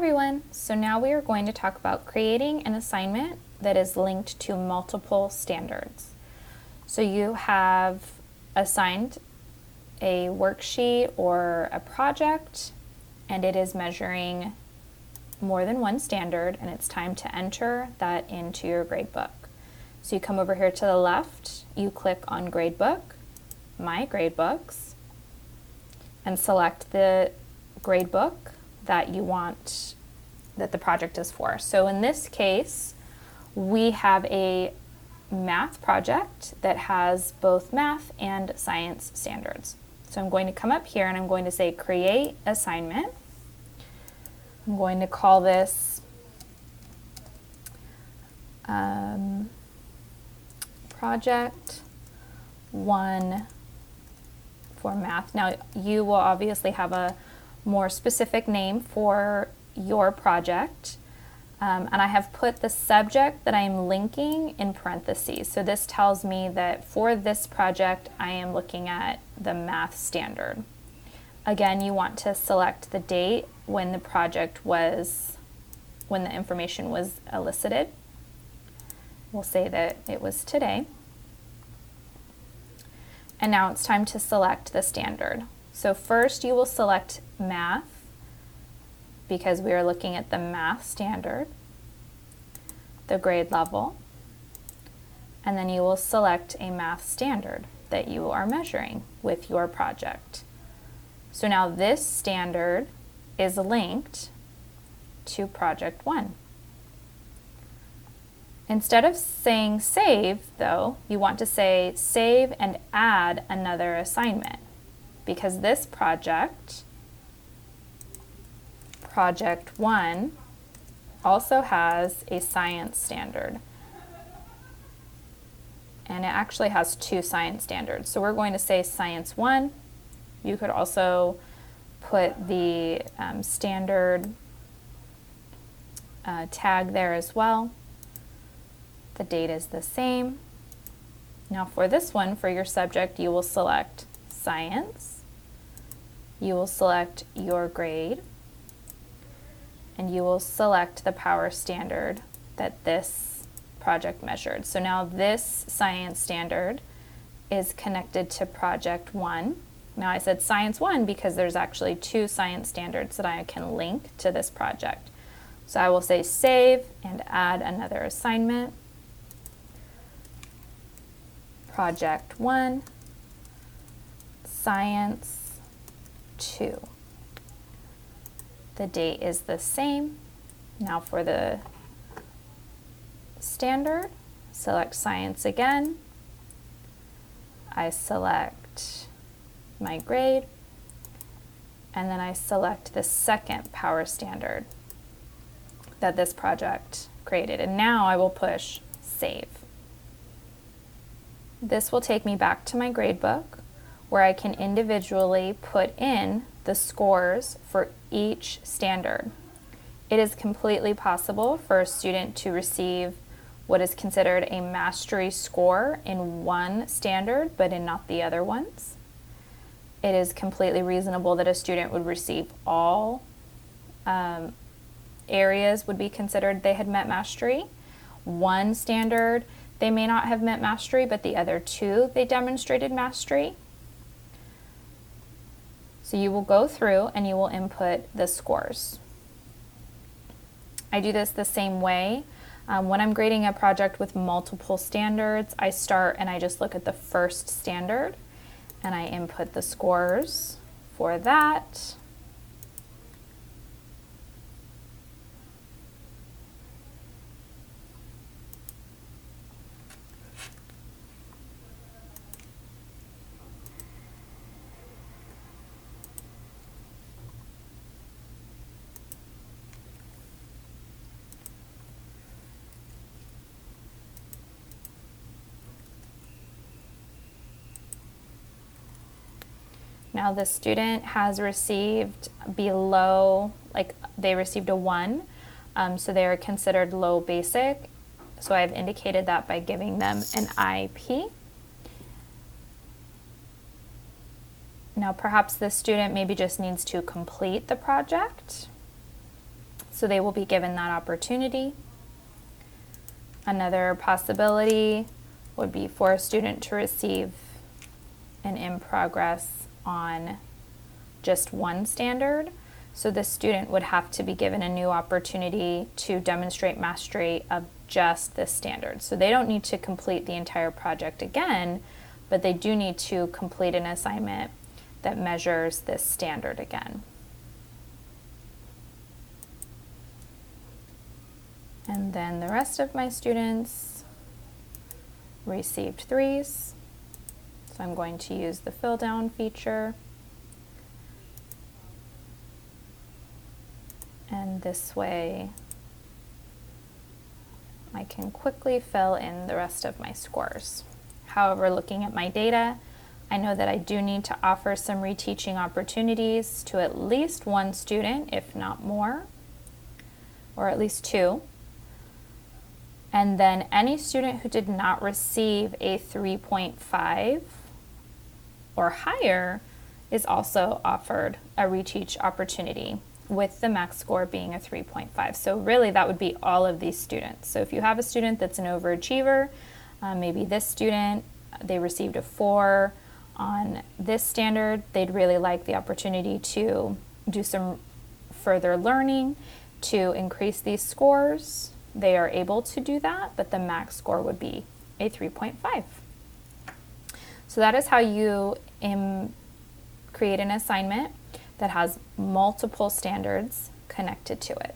everyone. So now we are going to talk about creating an assignment that is linked to multiple standards. So you have assigned a worksheet or a project, and it is measuring more than one standard, and it's time to enter that into your gradebook. So you come over here to the left, you click on Gradebook, My Gradebooks, and select the gradebook that you want that the project is for. So in this case, we have a math project that has both math and science standards. So I'm going to come up here and I'm going to say create assignment. I'm going to call this project 1 for math. Now you will obviously have a more specific name for your project. And I have put the subject that I am linking in parentheses. So this tells me that for this project, I am looking at the math standard. Again, you want to select the date when the project was, when the information was elicited. We'll say that it was today. And now it's time to select the standard. So first you will select math, because we are looking at the math standard, the grade level, and then you will select a math standard that you are measuring with your project. So now this standard is linked to project 1. Instead of saying save, though, you want to say save and add another assignment, because this project 1, also has a science standard. And it actually has 2 science standards. So we're going to say science 1. You could also put the standard tag there as well. The date is the same. Now for this one, for your subject, you will select science. You will select your grade. And you will select the power standard that this project measured. So now this science standard is connected to project 1. Now I said science 1 because there's actually 2 science standards that I can link to this project. So I will say save and add another assignment. Project 1, science 2. The date is the same. Now for the standard, select science again. I select my grade, and then I select the second power standard that this project created. And now I will push save. This will take me back to my gradebook where I can individually put in the scores for each standard. It is completely possible for a student to receive what is considered a mastery score in one standard, but in not the other ones. It is completely reasonable that a student would receive all areas would be considered they had met mastery. One standard, they may not have met mastery, but the other 2, they demonstrated mastery. So you will go through and you will input the scores. I do this the same way. When I'm grading a project with multiple standards, I start and I just look at the first standard and I input the scores for that. Now the student has received below, like they received a 1, so they are considered low basic. So I've indicated that by giving them an IP. Now perhaps this student maybe just needs to complete the project. so they will be given that opportunity. Another possibility would be for a student to receive an in progress on just one standard. So the student would have to be given a new opportunity to demonstrate mastery of just this standard. So they don't need to complete the entire project again, but they do need to complete an assignment that measures this standard again. And then the rest of my students received 3s. So I'm going to use the fill down feature. And this way I can quickly fill in the rest of my scores. However, looking at my data, I know that I do need to offer some reteaching opportunities to at least one student, if not more, or at least 2. And then any student who did not receive a 3.5 or higher is also offered a reteach opportunity, with the max score being a 3.5. So really that would be all of these students. So if you have a student that's an overachiever, maybe this student, they received a 4 on this standard, they'd really like the opportunity to do some further learning to increase these scores. They are able to do that, but the max score would be a 3.5. So that is how you create an assignment that has multiple standards connected to it.